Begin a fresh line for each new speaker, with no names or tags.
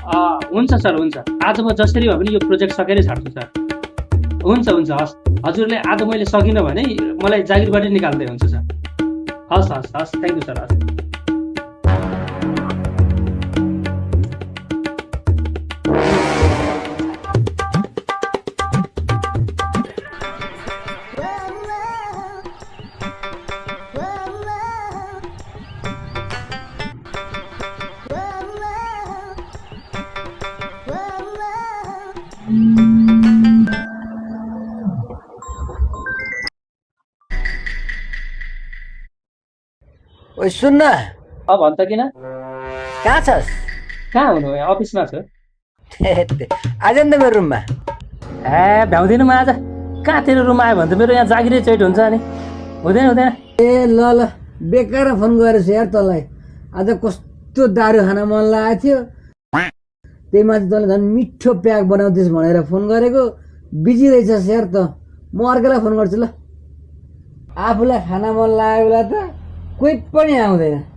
हुन्छ सर हुन्छ। आज म जसरी भए पनि यो प्रोजेक्ट सकेरै छाड्छु सर। हुन्छ हुन्छ हस्। हजुरले आज मैले सकिनँ भने मलाई जागिरबाटै निकाल्दै हुन्छ सर। हस् हस् हस्, थ्याङ्क यू सर। हस्।
ओइ सुन्न,
अब भन् त किन?
कहाँ छस्?
कहाँ हुनु? यहाँ अफिसमा छु।
आज नि त मेरो रुममा।
ए भ्याउँदिनँ म आज। कहाँ तेरो रुम आयो भने त मेरो यहाँ जागिरै चैट हुन्छ नि। हुँदैन हुँदैन।
ए ल ल, बेकार फोन गरेछ यार तँलाई। आज कस्तो दारू खान मन लागेको थियो, त्यही माथि तँले झन् मिठो प्याक बनाउँदैछ भनेर फोन गरेको। बिजी रहेछस् यार त। म अर्कैलाई फोन गर्छु ल। आफूलाई खाना मन लागेको बेला त कोही पनि आउँदैन।